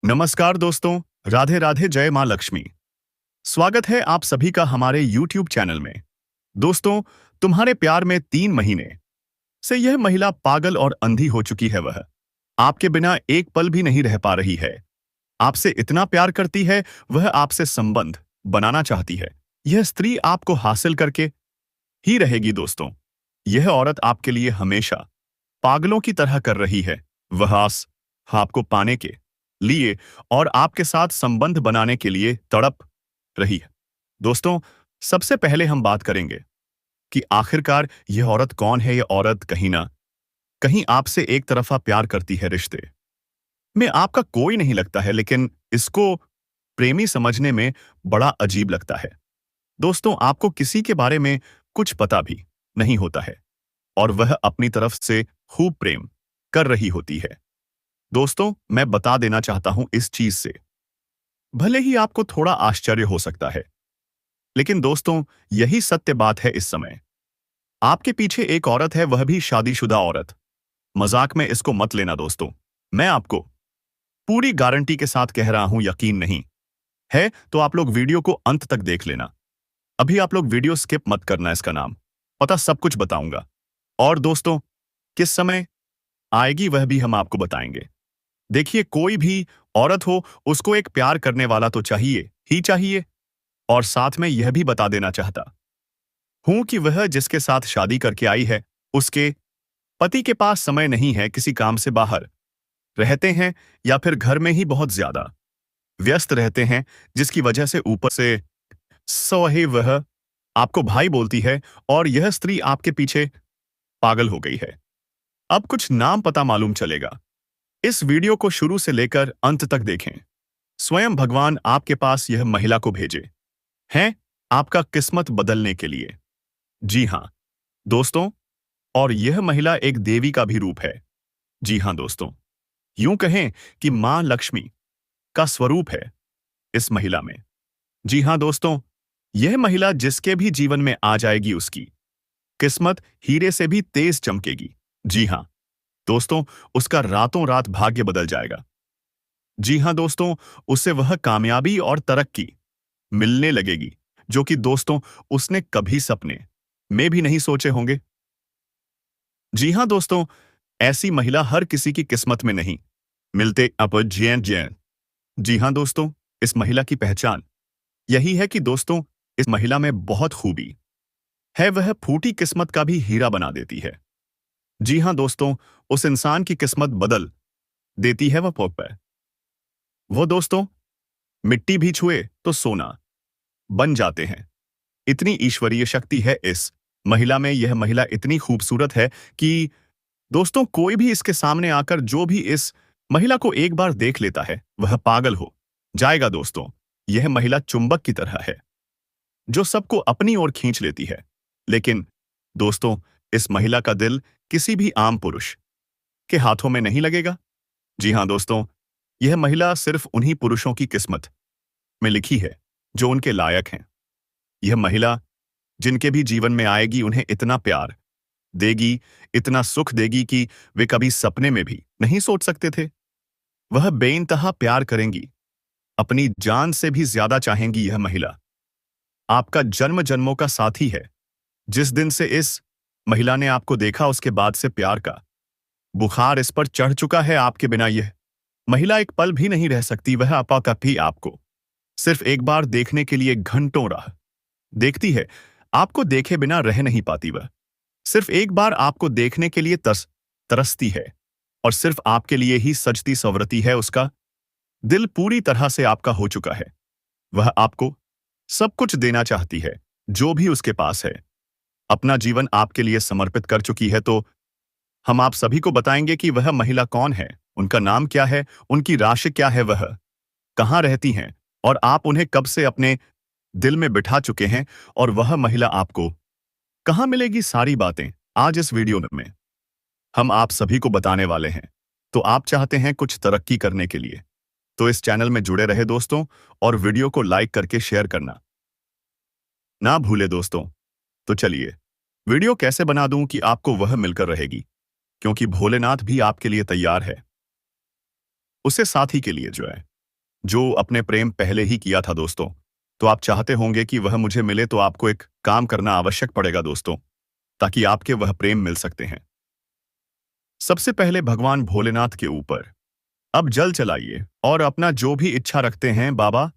नमस्कार दोस्तों, राधे राधे, जय माँ लक्ष्मी। स्वागत है आप सभी का हमारे YouTube चैनल में। दोस्तों, तुम्हारे प्यार में 3 महीने से यह महिला पागल और अंधी हो चुकी है। वह आपके बिना एक पल भी नहीं रह पा रही है। आपसे इतना प्यार करती है, वह आपसे संबंध बनाना चाहती है। यह स्त्री आपको हासिल करके ही रहेगी। दोस्तों, यह औरत आपके लिए हमेशा पागलों की तरह कर रही है। वह आपको पाने के लिए और आपके साथ संबंध बनाने के लिए तड़प रही है। दोस्तों, सबसे पहले हम बात करेंगे कि आखिरकार यह औरत कौन है। यह औरत कहीं ना कहीं आपसे एक तरफा प्यार करती है। रिश्ते में आपका कोई नहीं लगता है, लेकिन इसको प्रेमी समझने में बड़ा अजीब लगता है। दोस्तों, आपको किसी के बारे में कुछ पता भी नहीं होता है और वह अपनी तरफ से खूब प्रेम कर रही होती है। दोस्तों, मैं बता देना चाहता हूं इस चीज से भले ही आपको थोड़ा आश्चर्य हो सकता है, लेकिन दोस्तों, यही सत्य बात है। इस समय आपके पीछे एक औरत है, वह भी शादीशुदा औरत। मजाक में इसको मत लेना दोस्तों, मैं आपको पूरी गारंटी के साथ कह रहा हूं। यकीन नहीं है तो आप लोग वीडियो को अंत तक देख लेना। अभी आप लोग वीडियो स्किप मत करना, इसका नाम पता सब कुछ बताऊंगा। और दोस्तों, किस समय आएगी वह भी हम आपको बताएंगे। देखिए, कोई भी औरत हो, उसको एक प्यार करने वाला तो चाहिए ही चाहिए। और साथ में यह भी बता देना चाहता हूं कि वह जिसके साथ शादी करके आई है, उसके पति के पास समय नहीं है, किसी काम से बाहर रहते हैं या फिर घर में ही बहुत ज्यादा व्यस्त रहते हैं, जिसकी वजह से ऊपर से सोहे वह आपको भाई बोलती है और यह स्त्री आपके पीछे पागल हो गई है। अब कुछ नाम पता मालूम चलेगा। इस वीडियो को शुरू से लेकर अंत तक देखें। स्वयं भगवान आपके पास यह महिला को भेजे हैं आपका किस्मत बदलने के लिए। जी हां दोस्तों, और यह महिला एक देवी का भी रूप है। जी हां दोस्तों, यूं कहें कि मां लक्ष्मी का स्वरूप है इस महिला में। जी हां दोस्तों, यह महिला जिसके भी जीवन में आ जाएगी, उसकी किस्मत हीरे से भी तेज चमकेगी। जी हां दोस्तों, उसका रातों रात भाग्य बदल जाएगा। जी हां दोस्तों, उसे वह कामयाबी और तरक्की मिलने लगेगी जो कि दोस्तों उसने कभी सपने में भी नहीं सोचे होंगे। जी हां दोस्तों, ऐसी महिला हर किसी की किस्मत में नहीं मिलते। अप जैन जैन जी हां दोस्तों, इस महिला की पहचान यही है कि दोस्तों, इस महिला में बहुत खूबी है। वह फूटी किस्मत का भी हीरा बना देती है। जी हां दोस्तों, उस इंसान की किस्मत बदल देती है। वह पोप है वो दोस्तों, मिट्टी भी छुए तो सोना बन जाते हैं। इतनी ईश्वरीय शक्ति है इस महिला में। यह महिला इतनी खूबसूरत है कि दोस्तों, कोई भी इसके सामने आकर जो भी इस महिला को एक बार देख लेता है, वह पागल हो जाएगा। दोस्तों, यह महिला चुंबक की तरह है जो सबको अपनी ओर खींच लेती है। लेकिन दोस्तों, इस महिला का दिल किसी भी आम पुरुष के हाथों में नहीं लगेगा। जी हां दोस्तों, यह महिला सिर्फ उन्हीं पुरुषों की किस्मत में लिखी है जो उनके लायक हैं। यह महिला जिनके भी जीवन में आएगी, उन्हें इतना प्यार देगी, इतना सुख देगी कि वे कभी सपने में भी नहीं सोच सकते थे। वह बेइंतहा प्यार करेंगी, अपनी जान से भी ज्यादा चाहेंगी। यह महिला आपका जन्म जन्मों का साथी है। जिस दिन से इस महिला ने आपको देखा, उसके बाद से प्यार का बुखार इस पर चढ़ चुका है। आपके बिना यह महिला एक पल भी नहीं रह सकती। वह आपा का भी आपको सिर्फ एक बार देखने के लिए घंटों राह देखती है। आपको देखे बिना रह नहीं पाती। वह सिर्फ एक बार आपको देखने के लिए तरसती है और सिर्फ आपके लिए ही सजती संवरती है। उसका दिल पूरी तरह से आपका हो चुका है। वह आपको सब कुछ देना चाहती है जो भी उसके पास है। अपना जीवन आपके लिए समर्पित कर चुकी है। तो हम आप सभी को बताएंगे कि वह महिला कौन है, उनका नाम क्या है, उनकी राशि क्या है, वह कहां रहती हैं और आप उन्हें कब से अपने दिल में बिठा चुके हैं और वह महिला आपको कहां मिलेगी। सारी बातें आज इस वीडियो में हम आप सभी को बताने वाले हैं। तो आप चाहते हैं कुछ तरक्की करने के लिए, तो इस चैनल में जुड़े रहे दोस्तों, और वीडियो को लाइक करके शेयर करना ना भूले दोस्तों। तो चलिए, वीडियो कैसे बना दूं कि आपको वह मिलकर रहेगी, क्योंकि भोलेनाथ भी आपके लिए तैयार है, उसे साथी के लिए जो है। जो अपने प्रेम पहले ही किया था दोस्तों। तो आप चाहते होंगे कि वह मुझे मिले, तो आपको एक काम करना आवश्यक पड़ेगा दोस्तों, ताकि आपके वह प्रेम मिल सकते हैं। सबसे पहले भगवान भोलेनाथ के ऊपर अब जल चलाइए और अपना जो भी इच्छा रखते हैं बाबा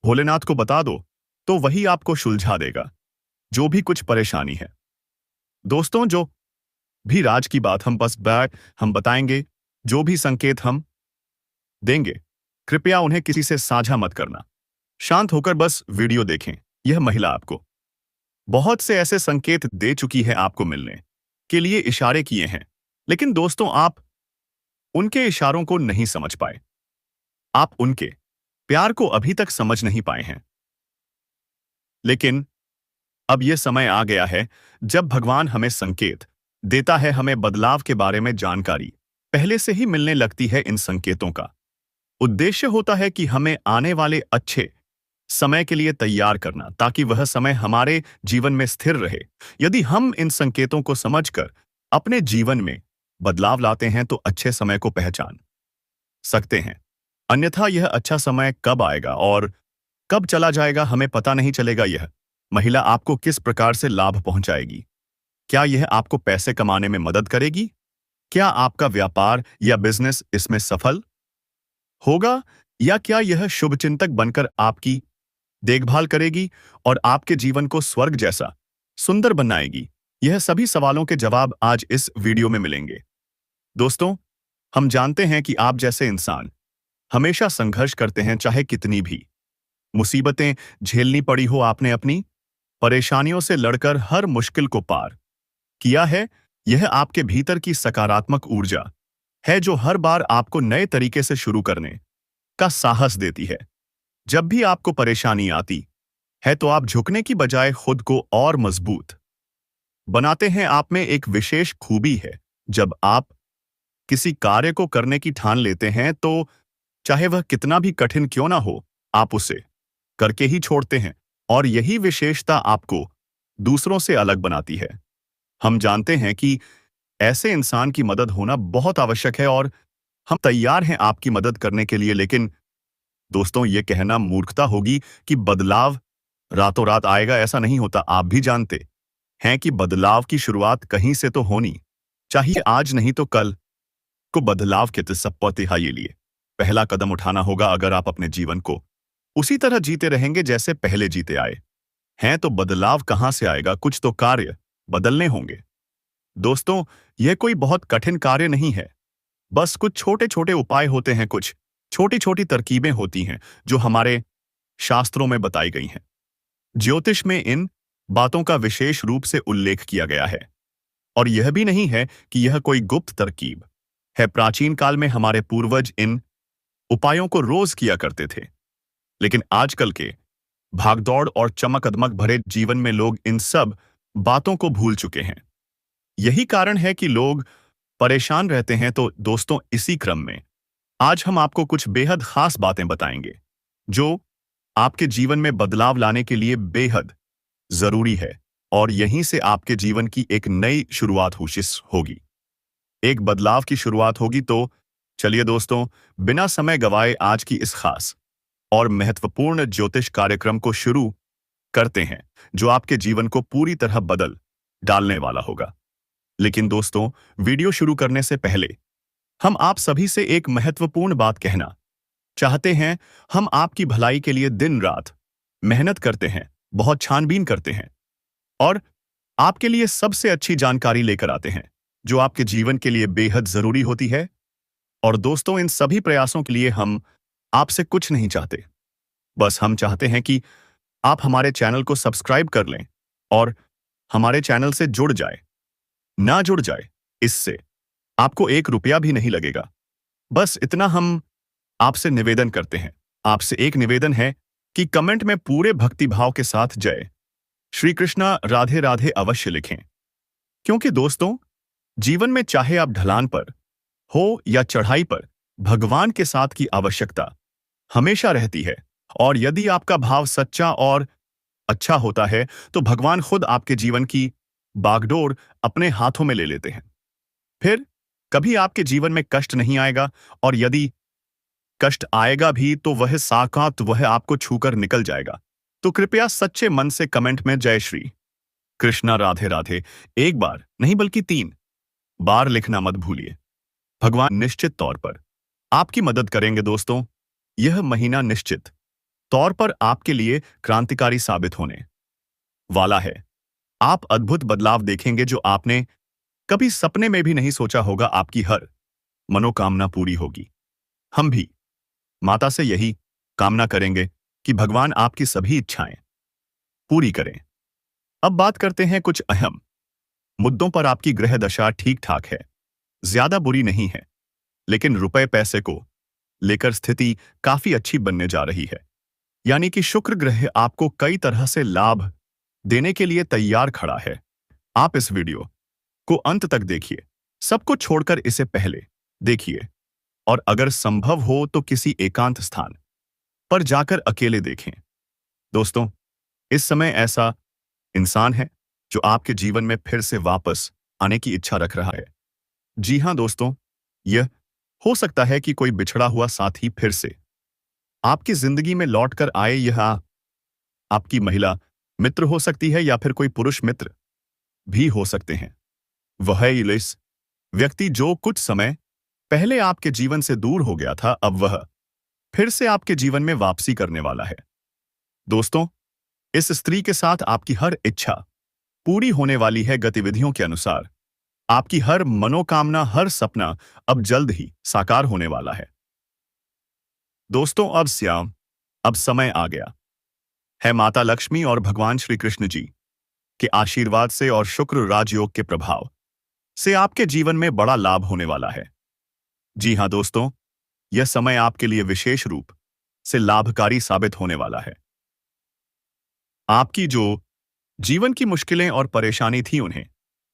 भोलेनाथ को बता दो, तो वही आपको सुलझा देगा जो भी कुछ परेशानी है। दोस्तों, जो भी राज की बात हम बताएंगे, जो भी संकेत हम देंगे, कृपया उन्हें किसी से साझा मत करना। शांत होकर बस वीडियो देखें। यह महिला आपको बहुत से ऐसे संकेत दे चुकी है, आपको मिलने के लिए इशारे किए हैं, लेकिन दोस्तों आप उनके इशारों को नहीं समझ पाए। आप उनके प्यार को अभी तक समझ नहीं पाए हैं। लेकिन अब यह समय आ गया है जब भगवान हमें संकेत देता है, हमें बदलाव के बारे में जानकारी पहले से ही मिलने लगती है। इन संकेतों का उद्देश्य होता है कि हमें आने वाले अच्छे समय के लिए तैयार करना, ताकि वह समय हमारे जीवन में स्थिर रहे। यदि हम इन संकेतों को समझकर अपने जीवन में बदलाव लाते हैं तो अच्छे समय को पहचान सकते हैं। अन्यथा यह अच्छा समय कब आएगा और कब चला जाएगा हमें पता नहीं चलेगा। यह महिला आपको किस प्रकार से लाभ पहुंचाएगी? क्या यह आपको पैसे कमाने में मदद करेगी? क्या आपका व्यापार या बिजनेस इसमें सफल होगा? या क्या यह शुभचिंतक बनकर आपकी देखभाल करेगी और आपके जीवन को स्वर्ग जैसा सुंदर बनाएगी? यह सभी सवालों के जवाब आज इस वीडियो में मिलेंगे। दोस्तों, हम जानते हैं कि आप जैसे इंसान हमेशा संघर्ष करते हैं, चाहे कितनी भी मुसीबतें झेलनी पड़ी हो। आपने अपनी परेशानियों से लड़कर हर मुश्किल को पार किया है। यह आपके भीतर की सकारात्मक ऊर्जा है जो हर बार आपको नए तरीके से शुरू करने का साहस देती है। जब भी आपको परेशानी आती है तो आप झुकने की बजाय खुद को और मजबूत बनाते हैं। आप में एक विशेष खूबी है, जब आप किसी कार्य को करने की ठान लेते हैं तो चाहे वह कितना भी कठिन क्यों ना हो, आप उसे करके ही छोड़ते हैं। और यही विशेषता आपको दूसरों से अलग बनाती है। हम जानते हैं कि ऐसे इंसान की मदद होना बहुत आवश्यक है और हम तैयार हैं आपकी मदद करने के लिए। लेकिन दोस्तों, ये कहना मूर्खता होगी कि बदलाव रातों रात आएगा। ऐसा नहीं होता। आप भी जानते हैं कि बदलाव की शुरुआत कहीं से तो होनी चाहिए। आज नहीं तो कल को बदलाव के तिहाई लिए पहला कदम उठाना होगा। अगर आप अपने जीवन को उसी तरह जीते रहेंगे जैसे पहले जीते आए हैं तो बदलाव कहां से आएगा? कुछ तो कार्य बदलने होंगे। दोस्तों, यह कोई बहुत कठिन कार्य नहीं है। बस कुछ छोटे छोटे उपाय होते हैं, कुछ छोटी छोटी तरकीबें होती हैं जो हमारे शास्त्रों में बताई गई हैं। ज्योतिष में इन बातों का विशेष रूप से उल्लेख किया गया है। और यह भी नहीं है कि यह कोई गुप्त तरकीब है। प्राचीन काल में हमारे पूर्वज इन उपायों को रोज किया करते थे, लेकिन आजकल के भागदौड़ और चमकदमक भरे जीवन में लोग इन सब बातों को भूल चुके हैं। यही कारण है कि लोग परेशान रहते हैं। तो दोस्तों, इसी क्रम में आज हम आपको कुछ बेहद खास बातें बताएंगे जो आपके जीवन में बदलाव लाने के लिए बेहद जरूरी है। और यहीं से आपके जीवन की एक नई शुरुआत होगी, एक बदलाव की शुरुआत होगी। तो चलिए दोस्तों, बिना समय गवाए आज की इस खास और महत्वपूर्ण ज्योतिष कार्यक्रम को शुरू करते हैं, जो आपके जीवन को पूरी तरह बदल डालने वाला होगा। लेकिन दोस्तों, वीडियो शुरू करने से पहले हम आप सभी से एक महत्वपूर्ण बात कहना चाहते हैं। हम आपकी भलाई के लिए दिन रात मेहनत करते हैं, बहुत छानबीन करते हैं और आपके लिए सबसे अच्छी जानकारी लेकर आते हैं जो आपके जीवन के लिए बेहद जरूरी होती है। और दोस्तों, इन सभी प्रयासों के लिए हम आपसे कुछ नहीं चाहते। बस हम चाहते हैं कि आप हमारे चैनल को सब्सक्राइब कर लें और हमारे चैनल से जुड़ जाए। इससे आपको ₹1 भी नहीं लगेगा। बस इतना हम आपसे निवेदन करते हैं। आपसे एक निवेदन है कि कमेंट में पूरे भक्तिभाव के साथ जय श्री कृष्णा राधे राधे अवश्य लिखें। क्योंकि दोस्तों, जीवन में चाहे आप ढलान पर हो या चढ़ाई पर, भगवान के साथ की आवश्यकता हमेशा रहती है। और यदि आपका भाव सच्चा और अच्छा होता है तो भगवान खुद आपके जीवन की बागडोर अपने हाथों में ले लेते हैं। फिर कभी आपके जीवन में कष्ट नहीं आएगा। और यदि कष्ट आएगा भी तो वह साक्षात वह आपको छूकर निकल जाएगा। तो कृपया सच्चे मन से कमेंट में जय श्री कृष्णा राधे राधे एक बार नहीं बल्कि 3 बार लिखना मत भूलिए। भगवान निश्चित तौर पर आपकी मदद करेंगे दोस्तों। यह महीना निश्चित तौर पर आपके लिए क्रांतिकारी साबित होने वाला है। आप अद्भुत बदलाव देखेंगे जो आपने कभी सपने में भी नहीं सोचा होगा। आपकी हर मनोकामना पूरी होगी। हम भी माता से यही कामना करेंगे कि भगवान आपकी सभी इच्छाएं पूरी करें। अब बात करते हैं कुछ अहम मुद्दों पर। आपकी ग्रह दशा ठीक ठाक है, ज्यादा बुरी नहीं है, लेकिन रुपए पैसे को लेकर स्थिति काफी अच्छी बनने जा रही है। यानी कि शुक्र ग्रह आपको कई तरह से लाभ देने के लिए तैयार खड़ा है। आप इस वीडियो को अंत तक देखिए, सबको छोड़कर इसे पहले देखिए, और अगर संभव हो तो किसी एकांत स्थान पर जाकर अकेले देखें। दोस्तों, इस समय ऐसा इंसान है जो आपके जीवन में फिर से वापस आने की इच्छा रख रहा है। जी हां दोस्तों, यह हो सकता है कि कोई बिछड़ा हुआ साथी फिर से आपकी जिंदगी में लौटकर आए। यह आपकी महिला मित्र हो सकती है या फिर कोई पुरुष मित्र भी हो सकते हैं। वह इस व्यक्ति जो कुछ समय पहले आपके जीवन से दूर हो गया था, अब वह फिर से आपके जीवन में वापसी करने वाला है। दोस्तों, इस स्त्री के साथ आपकी हर इच्छा पूरी होने वाली है। गतिविधियों के अनुसार आपकी हर मनोकामना, हर सपना अब जल्द ही साकार होने वाला है। दोस्तों, अब समय आ गया है माता लक्ष्मी और भगवान श्री कृष्ण जी के आशीर्वाद से और शुक्र राजयोग के प्रभाव से आपके जीवन में बड़ा लाभ होने वाला है। जी हां दोस्तों, यह समय आपके लिए विशेष रूप से लाभकारी साबित होने वाला है। आपकी जो जीवन की मुश्किलें और परेशानी थी, उन्हें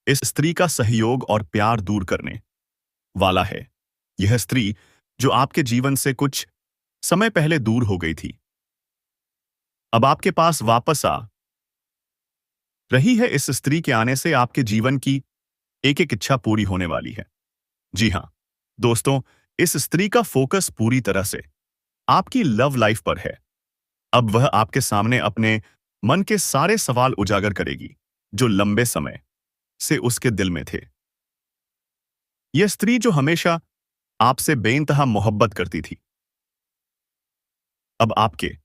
इस स्त्री का सहयोग और प्यार दूर करने वाला है। यह स्त्री जो आपके जीवन से कुछ समय पहले दूर हो गई थी, अब आपके पास वापस आ रही है। इस स्त्री के आने से आपके जीवन की एक एक इच्छा पूरी होने वाली है। जी हां दोस्तों, इस स्त्री का फोकस पूरी तरह से आपकी लव लाइफ पर है। अब वह आपके सामने अपने मन के सारे सवाल उजागर करेगी जो लंबे समय से उसके दिल में थे। यह स्त्री जो हमेशा आपसे बेइंतहा मोहब्बत करती थी, अब आपके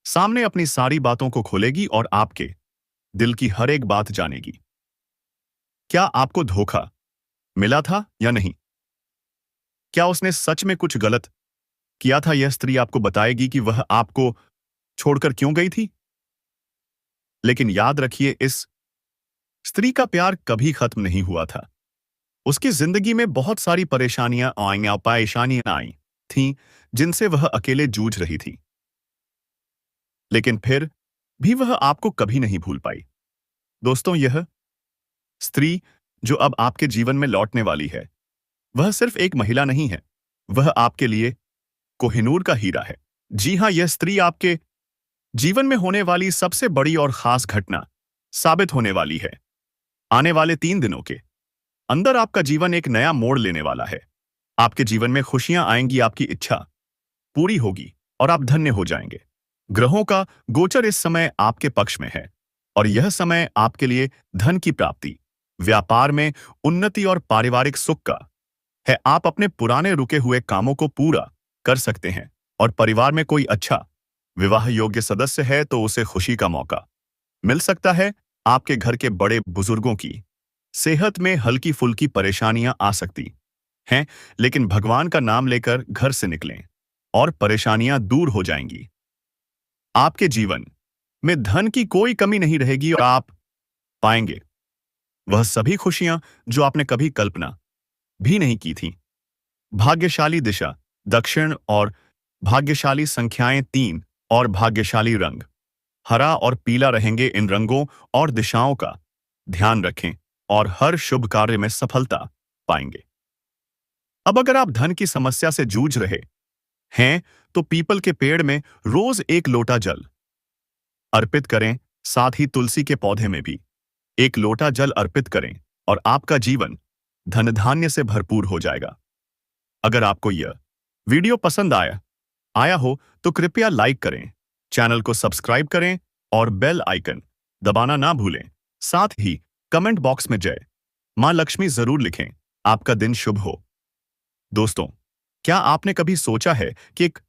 सामने अपनी सारी बातों को खोलेगी और आपके दिल की हर एक बात जानेगी। क्या आपको धोखा मिला था या नहीं? क्या उसने सच में कुछ गलत किया था? यह स्त्री आपको बताएगी कि वह आपको छोड़कर क्यों गई थी। लेकिन याद रखिए, इस स्त्री का प्यार कभी खत्म नहीं हुआ था। उसकी जिंदगी में बहुत सारी परेशानियां आई थीं, जिनसे वह अकेले जूझ रही थी। लेकिन फिर भी वह आपको कभी नहीं भूल पाई। दोस्तों, यह स्त्री जो अब आपके जीवन में लौटने वाली है, वह सिर्फ एक महिला नहीं है, वह आपके लिए कोहिनूर का हीरा है। जी हां, यह स्त्री आपके जीवन में होने वाली सबसे बड़ी और खास घटना साबित होने वाली है। आने वाले 3 दिनों के अंदर आपका जीवन एक नया मोड़ लेने वाला है। आपके जीवन में खुशियां आएंगी, आपकी इच्छा पूरी होगी और आप धन्य हो जाएंगे। ग्रहों का गोचर इस समय आपके पक्ष में है और यह समय आपके लिए धन की प्राप्ति, व्यापार में उन्नति और पारिवारिक सुख का है। आप अपने पुराने रुके हुए कामों को पूरा कर सकते हैं और परिवार में कोई अच्छा विवाह योग्य सदस्य है तो उसे खुशी का मौका मिल सकता है। आपके घर के बड़े बुजुर्गों की सेहत में हल्की फुल्की परेशानियां आ सकती हैं, लेकिन भगवान का नाम लेकर घर से निकलें और परेशानियां दूर हो जाएंगी। आपके जीवन में धन की कोई कमी नहीं रहेगी और आप पाएंगे वह सभी खुशियां जो आपने कभी कल्पना भी नहीं की थी। भाग्यशाली दिशा दक्षिण और भाग्यशाली संख्याएं 3 और भाग्यशाली रंग हरा और पीला रहेंगे। इन रंगों और दिशाओं का ध्यान रखें और हर शुभ कार्य में सफलता पाएंगे। अब अगर आप धन की समस्या से जूझ रहे हैं तो पीपल के पेड़ में रोज 1 लोटा जल अर्पित करें। साथ ही तुलसी के पौधे में भी 1 लोटा जल अर्पित करें और आपका जीवन धन धान्य से भरपूर हो जाएगा। अगर आपको यह वीडियो पसंद आया आया हो तो कृपया लाइक करें, चैनल को सब्सक्राइब करें और बेल आइकन दबाना ना भूलें। साथ ही कमेंट बॉक्स में जय मां लक्ष्मी जरूर लिखें। आपका दिन शुभ हो। दोस्तों, क्या आपने कभी सोचा है कि एक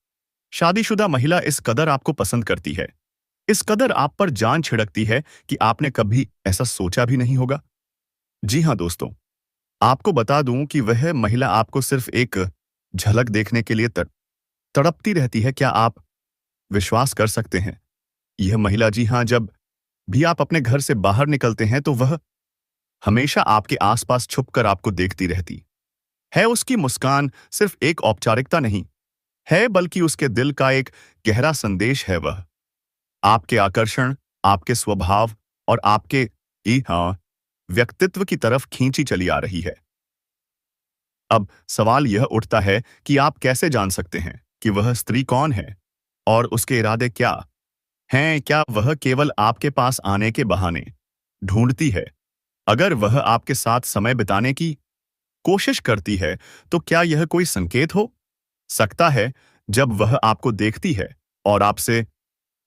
शादीशुदा महिला इस कदर आपको पसंद करती है, इस कदर आप पर जान छिड़कती है कि आपने कभी ऐसा सोचा भी नहीं होगा? जी हाँ दोस्तों, आपको बता दूं कि वह महिला आपको सिर्फ एक झलक देखने के लिए तड़पती रहती है। क्या आप विश्वास कर सकते हैं? यह महिला, जी हाँ, जब भी आप अपने घर से बाहर निकलते हैं तो वह हमेशा आपके आसपास छुपकर आपको देखती रहती है। उसकी मुस्कान सिर्फ एक औपचारिकता नहीं है, बल्कि उसके दिल का एक गहरा संदेश है। वह आपके आकर्षण, आपके स्वभाव और आपके हाँ व्यक्तित्व की तरफ खींची चली आ रही है। अब सवाल यह उठता है कि आप कैसे जान सकते हैं कि वह स्त्री कौन है और उसके इरादे क्या हैं? क्या वह केवल आपके पास आने के बहाने ढूंढती है? अगर वह आपके साथ समय बिताने की कोशिश करती है, तो क्या यह कोई संकेत हो सकता है? जब वह आपको देखती है और आपसे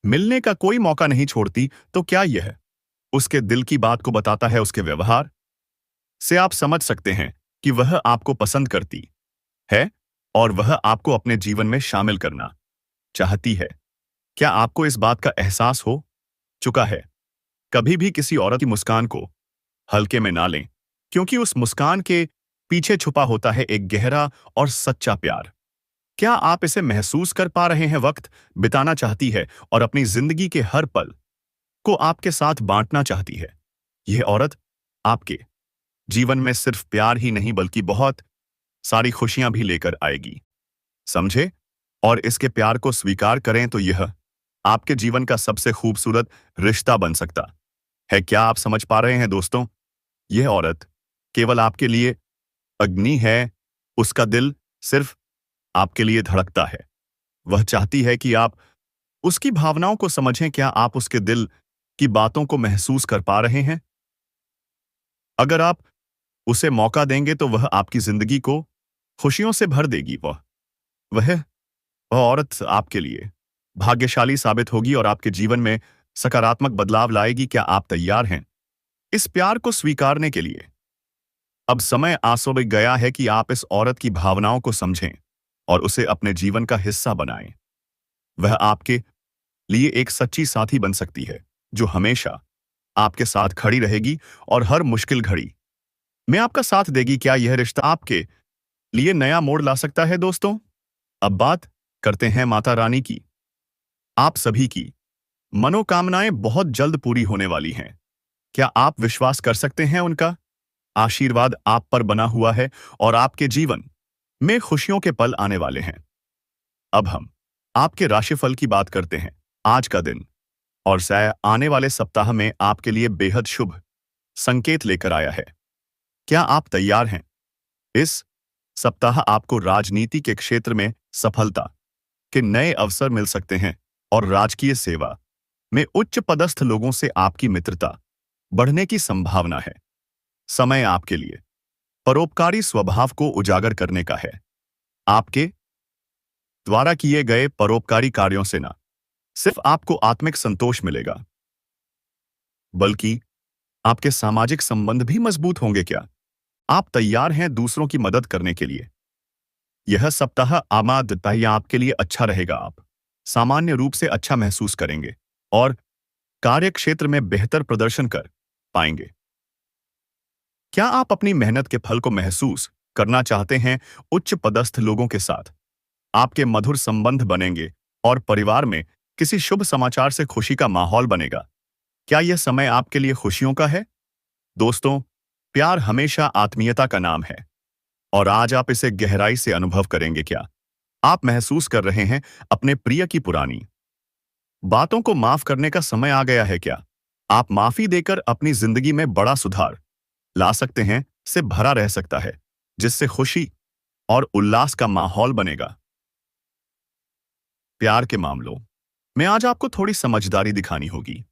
मिलने का कोई मौका नहीं छोड़ती, तो क्या यह उसके दिल की बात को बताता है? उसके व्यवहार से आप समझ सकते हैं कि वह आपको पसंद करती है और वह आपको अपने जीवन में शामिल करना चाहती है। क्या आपको इस बात का एहसास हो चुका है? कभी भी किसी औरत की मुस्कान को हल्के में ना लें, क्योंकि उस मुस्कान के पीछे छुपा होता है एक गहरा और सच्चा प्यार। क्या आप इसे महसूस कर पा रहे हैं? वक्त बिताना चाहती है और अपनी जिंदगी के हर पल को आपके साथ बांटना चाहती है। यह औरत आपके जीवन में सिर्फ प्यार ही नहीं, बल्कि बहुत सारी खुशियां भी लेकर आएगी। समझे? और इसके प्यार को स्वीकार करें तो यह आपके जीवन का सबसे खूबसूरत रिश्ता बन सकता है। क्या आप समझ पा रहे हैं दोस्तों? यह औरत केवल आपके लिए अग्नि है, उसका दिल सिर्फ आपके लिए धड़कता है। वह चाहती है कि आप उसकी भावनाओं को समझें। क्या आप उसके दिल की बातों को महसूस कर पा रहे हैं? अगर आप उसे मौका देंगे तो वह आपकी जिंदगी को खुशियों से भर देगी। वह औरत आपके लिए भाग्यशाली साबित होगी और आपके जीवन में सकारात्मक बदलाव लाएगी। क्या आप तैयार हैं इस प्यार को स्वीकारने के लिए? अब समय आसो गया है कि आप इस औरत की भावनाओं को समझें और उसे अपने जीवन का हिस्सा बनाएं। वह आपके लिए एक सच्ची साथी बन सकती है, जो हमेशा आपके साथ खड़ी रहेगी और हर मुश्किल घड़ी में आपका साथ देगी। क्या यह रिश्ता आपके लिए नया मोड़ ला सकता है दोस्तों? अब बात करते हैं माता रानी की। आप सभी की मनोकामनाएं बहुत जल्द पूरी होने वाली हैं। क्या आप विश्वास कर सकते हैं? उनका आशीर्वाद आप पर बना हुआ है और आपके जीवन में खुशियों के पल आने वाले हैं। अब हम आपके राशिफल की बात करते हैं। आज का दिन और आने वाले सप्ताह में आपके लिए बेहद शुभ संकेत लेकर आया है। क्या आप तैयार हैं? इस सप्ताह आपको राजनीति के क्षेत्र में सफलता के नए अवसर मिल सकते हैं और राजकीय सेवा में उच्च पदस्थ लोगों से आपकी मित्रता बढ़ने की संभावना है। समय आपके लिए परोपकारी स्वभाव को उजागर करने का है। आपके द्वारा किए गए परोपकारी कार्यों से न सिर्फ आपको आत्मिक संतोष मिलेगा, बल्कि आपके सामाजिक संबंध भी मजबूत होंगे। क्या आप तैयार हैं दूसरों की मदद करने के लिए? यह सप्ताह आमादताई आपके लिए अच्छा रहेगा। आप सामान्य रूप से अच्छा महसूस करेंगे और कार्य क्षेत्र में बेहतर प्रदर्शन कर पाएंगे। क्या आप अपनी मेहनत के फल को महसूस करना चाहते हैं? उच्च पदस्थ लोगों के साथ आपके मधुर संबंध बनेंगे और परिवार में किसी शुभ समाचार से खुशी का माहौल बनेगा। क्या यह समय आपके लिए खुशियों का है? दोस्तों, प्यार हमेशा आत्मीयता का नाम है और आज आप इसे गहराई से अनुभव करेंगे। क्या आप महसूस कर रहे हैं अपने प्रिय की पुरानी बातों को माफ करने का समय आ गया है? क्या आप माफी देकर अपनी जिंदगी में बड़ा सुधार ला सकते हैं? से भरा रह सकता है, जिससे खुशी और उल्लास का माहौल बनेगा। प्यार के मामलों में आज आपको थोड़ी समझदारी दिखानी होगी।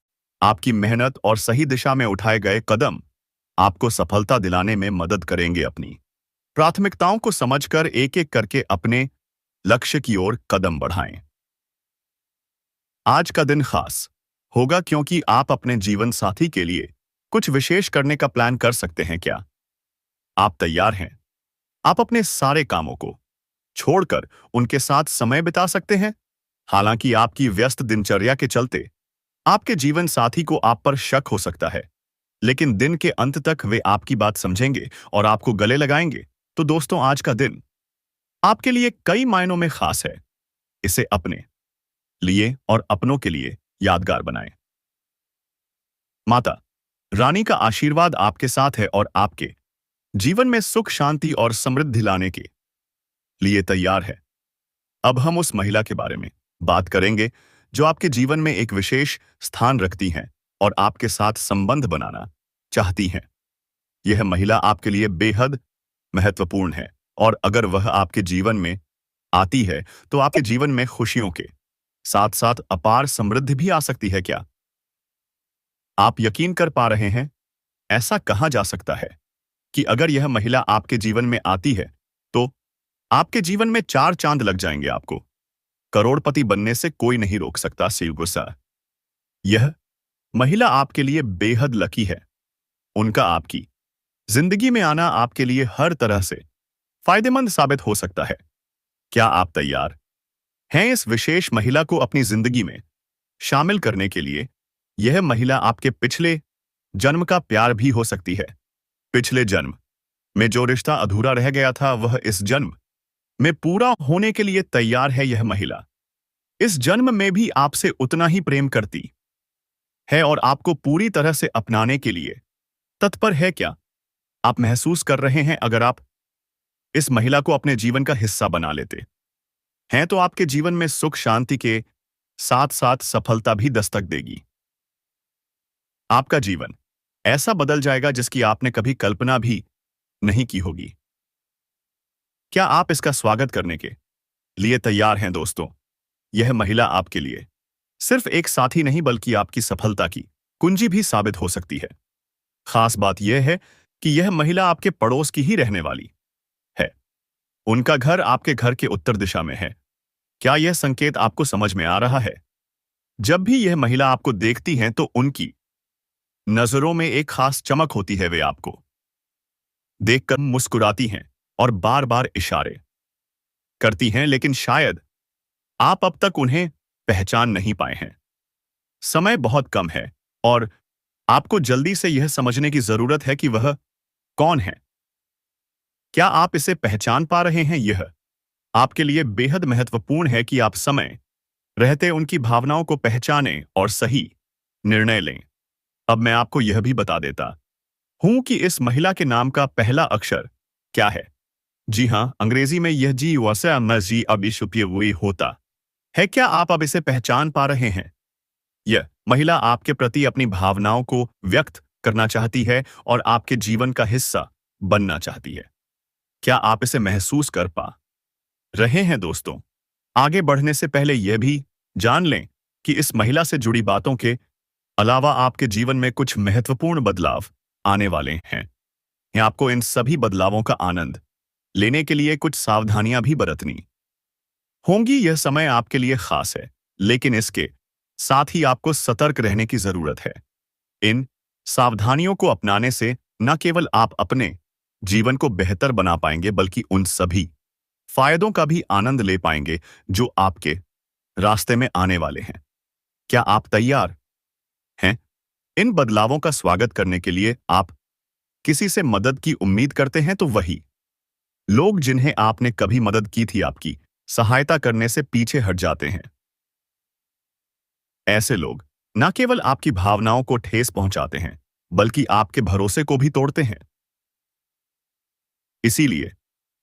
आपकी मेहनत और सही दिशा में उठाए गए कदम आपको सफलता दिलाने में मदद करेंगे। अपनी प्राथमिकताओं को समझकर एक एक करके अपने लक्ष्य की ओर कदम बढ़ाएं। आज का दिन खास होगा क्योंकि आप अपने जीवन साथी के लिए कुछ विशेष करने का प्लान कर सकते हैं क्या? आप तैयार हैं? आप अपने सारे कामों को छोड़कर उनके साथ समय बिता सकते हैं। हालांकि आपकी व्यस्त दिनचर्या के चलते आपके जीवन साथी को आप पर शक हो सकता है, लेकिन दिन के अंत तक वे आपकी बात समझेंगे और आपको गले लगाएंगे। तो दोस्तों, आज का दिन आपके लिए कई मायनों में खास है। इसे अपने लिए और अपनों के लिए यादगार बनाएं। माता रानी का आशीर्वाद आपके साथ है और आपके जीवन में सुख, शांति और समृद्धि लाने के लिए तैयार है। अब हम उस महिला के बारे में बात करेंगे जो आपके जीवन में एक विशेष स्थान रखती हैं और आपके साथ संबंध बनाना चाहती हैं। यह महिला आपके लिए बेहद महत्वपूर्ण है और अगर वह आपके जीवन में आती है तो आपके जीवन में खुशियों के साथ साथ अपार समृद्धि भी आ सकती है। क्या आप यकीन कर पा रहे हैं? ऐसा कहा जा सकता है कि अगर यह महिला आपके जीवन में आती है तो आपके जीवन में चार चांद लग जाएंगे। आपको करोड़पति बनने से कोई नहीं रोक सकता। गुस्सा यह महिला आपके लिए बेहद लकी है। उनका आपकी जिंदगी में आना आपके लिए हर तरह से फायदेमंद साबित हो सकता है। क्या आप तैयार हैं इस विशेष महिला को अपनी जिंदगी में शामिल करने के लिए? यह महिला आपके पिछले जन्म का प्यार भी हो सकती है। पिछले जन्म में जो रिश्ता अधूरा रह गया था वह इस जन्म में पूरा होने के लिए तैयार है। यह महिला इस जन्म में भी आपसे उतना ही प्रेम करती है और आपको पूरी तरह से अपनाने के लिए तत्पर है। क्या आप महसूस कर रहे हैं? अगर आप इस महिला को अपने जीवन का हिस्सा बना लेते हैं तो आपके जीवन में सुख, शांति के साथ साथ सफलता भी दस्तक देगी। आपका जीवन ऐसा बदल जाएगा जिसकी आपने कभी कल्पना भी नहीं की होगी। क्या आप इसका स्वागत करने के लिए तैयार हैं? दोस्तों, यह महिला आपके लिए सिर्फ एक साथी नहीं बल्कि आपकी सफलता की कुंजी भी साबित हो सकती है। खास बात यह है कि यह महिला आपके पड़ोस की ही रहने वाली है। उनका घर आपके घर के उत्तर दिशा में है। क्या यह संकेत आपको समझ में आ रहा है? जब भी यह महिला आपको देखती हैं तो उनकी नजरों में एक खास चमक होती है। वे आपको देखकर मुस्कुराती हैं और बार बार इशारे करती हैं, लेकिन शायद आप अब तक उन्हें पहचान नहीं पाए हैं। समय बहुत कम है और आपको जल्दी से यह समझने की जरूरत है कि वह कौन है। क्या आप इसे पहचान पा रहे हैं? यह आपके लिए बेहद महत्वपूर्ण है कि आप समय रहते उनकी भावनाओं को पहचानें और सही निर्णय लें। अब मैं आपको यह भी बता देता हूं कि इस महिला के नाम का पहला अक्षर क्या है। जी हां, अंग्रेजी में यह जी वसा मजी अब हुई होता है। क्या आप अब इसे पहचान पा रहे हैं? यह महिला आपके प्रति अपनी भावनाओं को व्यक्त करना चाहती है और आपके जीवन का हिस्सा बनना चाहती है। क्या आप इसे महसूस कर पा रहे हैं? दोस्तों, आगे बढ़ने से पहले यह भी जान लें कि इस महिला से जुड़ी बातों के अलावा आपके जीवन में कुछ महत्वपूर्ण बदलाव आने वाले हैं। आपको इन सभी बदलावों का आनंद लेने के लिए कुछ सावधानियां भी बरतनी होंगी। यह समय आपके लिए खास है, लेकिन इसके साथ ही आपको सतर्क रहने की जरूरत है। इन सावधानियों को अपनाने से न केवल आप अपने जीवन को बेहतर बना पाएंगे बल्कि उन सभी फायदों का भी आनंद ले पाएंगे जो आपके रास्ते में आने वाले हैं। क्या आप तैयार हैं इन बदलावों का स्वागत करने के लिए? आप किसी से मदद की उम्मीद करते हैं तो वही लोग जिन्हें आपने कभी मदद की थी आपकी सहायता करने से पीछे हट जाते हैं। ऐसे लोग न केवल आपकी भावनाओं को ठेस पहुंचाते हैं बल्कि आपके भरोसे को भी तोड़ते हैं। इसीलिए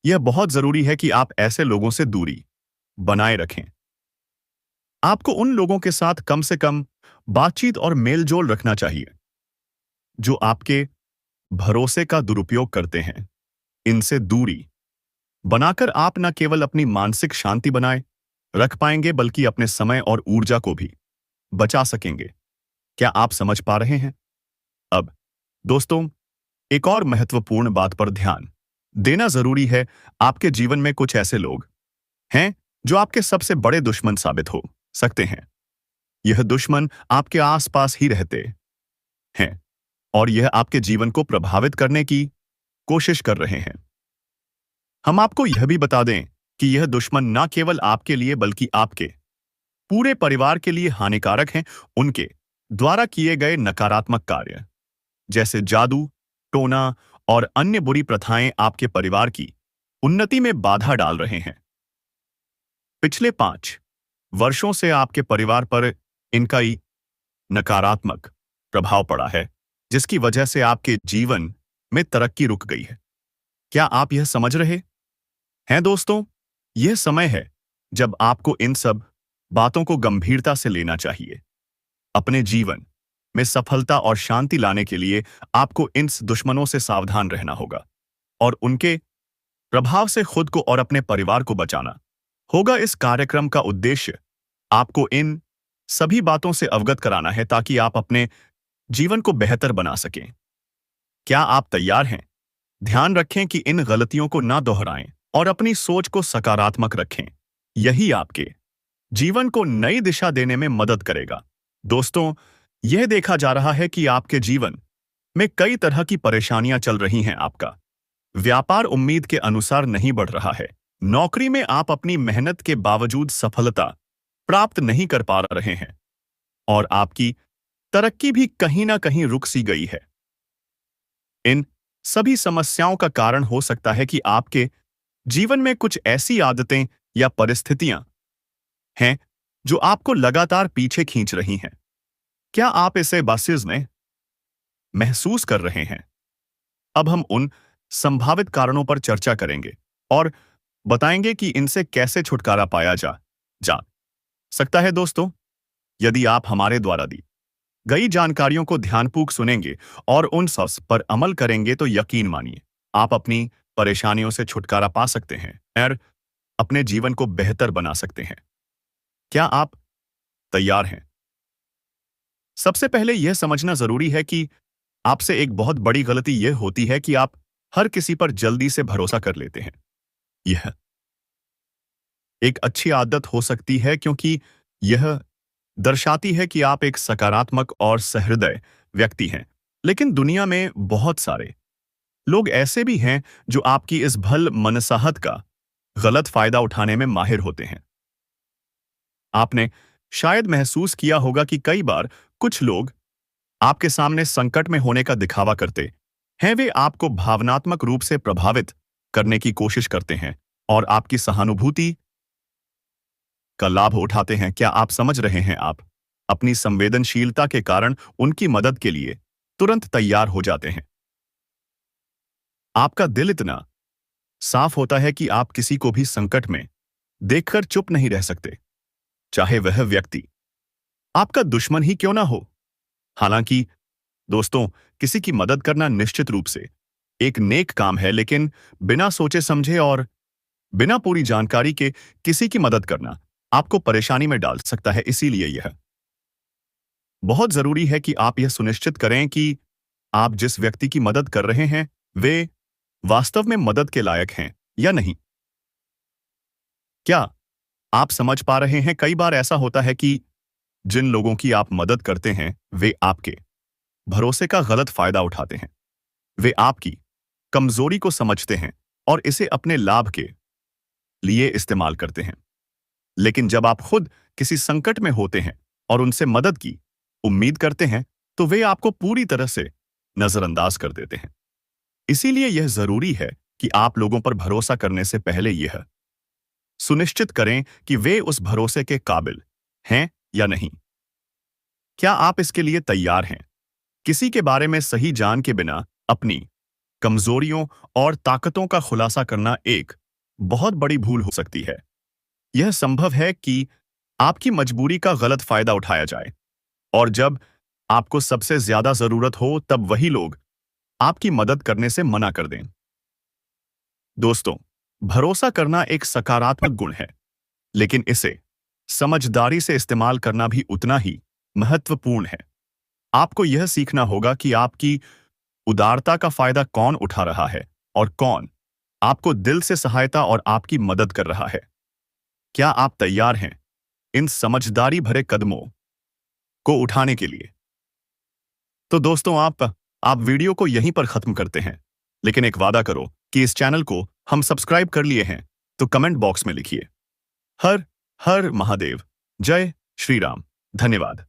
यह बहुत जरूरी है कि आप ऐसे लोगों से दूरी बनाए रखें। आपको उन लोगों के साथ कम से कम बातचीत और मेलजोल रखना चाहिए जो आपके भरोसे का दुरुपयोग करते हैं। इनसे दूरी बनाकर आप न केवल अपनी मानसिक शांति बनाए रख पाएंगे बल्कि अपने समय और ऊर्जा को भी बचा सकेंगे। क्या आप समझ पा रहे हैं? अब दोस्तों, एक और महत्वपूर्ण बात पर ध्यान देना जरूरी है। आपके जीवन में कुछ ऐसे लोग हैं जो आपके सबसे बड़े दुश्मन साबित हो सकते हैं। यह दुश्मन आपके आसपास ही रहते हैं और यह आपके जीवन को प्रभावित करने की कोशिश कर रहे हैं। हम आपको यह भी बता दें कि यह दुश्मन न केवल आपके लिए बल्कि आपके पूरे परिवार के लिए हानिकारक हैं। उनके द्वारा किए गए नकारात्मक कार्य जैसे जादू, टोना और अन्य बुरी प्रथाएं आपके परिवार की उन्नति में बाधा डाल रहे हैं। पिछले 5 वर्षों से आपके परिवार पर इनका ही नकारात्मक प्रभाव पड़ा है, जिसकी वजह से आपके जीवन में तरक्की रुक गई है। क्या आप यह समझ रहे हैं दोस्तों? यह समय है जब आपको इन सब बातों को गंभीरता से लेना चाहिए। अपने जीवन में सफलता और शांति लाने के लिए आपको इन दुश्मनों से सावधान रहना होगा और उनके प्रभाव से खुद को और अपने परिवार को बचाना होगा। इस कार्यक्रम का उद्देश्य आपको इन सभी बातों से अवगत कराना है ताकि आप अपने जीवन को बेहतर बना सकें। क्या आप तैयार हैं? ध्यान रखें कि इन गलतियों को ना दोहराएं और अपनी सोच को सकारात्मक रखें। यही आपके जीवन को नई दिशा देने में मदद करेगा। दोस्तों, यह देखा जा रहा है कि आपके जीवन में कई तरह की परेशानियां चल रही हैं। आपका व्यापार उम्मीद के अनुसार नहीं बढ़ रहा है। नौकरी में आप अपनी मेहनत के बावजूद सफलता प्राप्त नहीं कर पा रहे हैं और आपकी तरक्की भी कहीं ना कहीं रुक सी गई है। इन सभी समस्याओं का कारण हो सकता है कि आपके जीवन में कुछ ऐसी आदतें या परिस्थितियां हैं जो आपको लगातार पीछे खींच रही हैं। क्या आप इसे बासिज में महसूस कर रहे हैं? अब हम उन संभावित कारणों पर चर्चा करेंगे और बताएंगे कि इनसे कैसे छुटकारा पाया जा सकता है। दोस्तों, यदि आप हमारे द्वारा दी गई जानकारियों को ध्यानपूर्वक सुनेंगे और उन सब पर अमल करेंगे तो यकीन मानिए आप अपनी परेशानियों से छुटकारा पा सकते हैं और अपने जीवन को बेहतर बना सकते हैं। क्या आप तैयार हैं? सबसे पहले यह समझना जरूरी है कि आपसे एक बहुत बड़ी गलती यह होती है कि आप हर किसी पर जल्दी से भरोसा कर लेते हैं। यह एक अच्छी आदत हो सकती है क्योंकि यह दर्शाती है कि आप एक सकारात्मक और सहृदय व्यक्ति हैं। लेकिन दुनिया में बहुत सारे लोग ऐसे भी हैं जो आपकी इस भल मनसाहत का गलत फायदा उठाने में माहिर होते हैं। आपने शायद महसूस किया होगा कि कई बार कुछ लोग आपके सामने संकट में होने का दिखावा करते हैं। वे आपको भावनात्मक रूप से प्रभावित करने की कोशिश करते हैं और आपकी सहानुभूति का लाभ उठाते हैं। क्या आप समझ रहे हैं? आप अपनी संवेदनशीलता के कारण उनकी मदद के लिए तुरंत तैयार हो जाते हैं। आपका दिल इतना साफ होता है कि आप किसी को भी संकट में देखकर चुप नहीं रह सकते, चाहे वह व्यक्ति आपका दुश्मन ही क्यों ना हो। हालांकि दोस्तों, किसी की मदद करना निश्चित रूप से एक नेक काम है, लेकिन बिना सोचे समझे और बिना पूरी जानकारी के किसी की मदद करना आपको परेशानी में डाल सकता है। इसीलिए यह बहुत जरूरी है कि आप यह सुनिश्चित करें कि आप जिस व्यक्ति की मदद कर रहे हैं वे वास्तव में मदद के लायक हैं या नहीं। क्या आप समझ पा रहे हैं? कई बार ऐसा होता है कि जिन लोगों की आप मदद करते हैं वे आपके भरोसे का गलत फायदा उठाते हैं। वे आपकी कमजोरी को समझते हैं और इसे अपने लाभ के लिए इस्तेमाल करते हैं। लेकिन जब आप खुद किसी संकट में होते हैं और उनसे मदद की उम्मीद करते हैं तो वे आपको पूरी तरह से नजरअंदाज कर देते हैं। इसीलिए यह जरूरी है कि आप लोगों पर भरोसा करने से पहले यह सुनिश्चित करें कि वे उस भरोसे के काबिल हैं या नहीं। क्या आप इसके लिए तैयार हैं? किसी के बारे में सही जान के बिना अपनी कमजोरियों और ताकतों का खुलासा करना एक बहुत बड़ी भूल हो सकती है। यह संभव है कि आपकी मजबूरी का गलत फायदा उठाया जाए और जब आपको सबसे ज्यादा जरूरत हो तब वही लोग आपकी मदद करने से मना कर दें। दोस्तों, भरोसा करना एक सकारात्मक गुण है, लेकिन इसे समझदारी से इस्तेमाल करना भी उतना ही महत्वपूर्ण है। आपको यह सीखना होगा कि आपकी उदारता का फायदा कौन उठा रहा है और कौन आपको दिल से सहायता और आपकी मदद कर रहा है। क्या आप तैयार हैं इन समझदारी भरे कदमों को उठाने के लिए? तो दोस्तों, आप वीडियो को यहीं पर खत्म करते हैं, लेकिन एक वादा करो कि इस चैनल को हम सब्सक्राइब कर लिए हैं, तो कमेंट बॉक्स में लिखिए हर हर महादेव, जय श्री राम। धन्यवाद।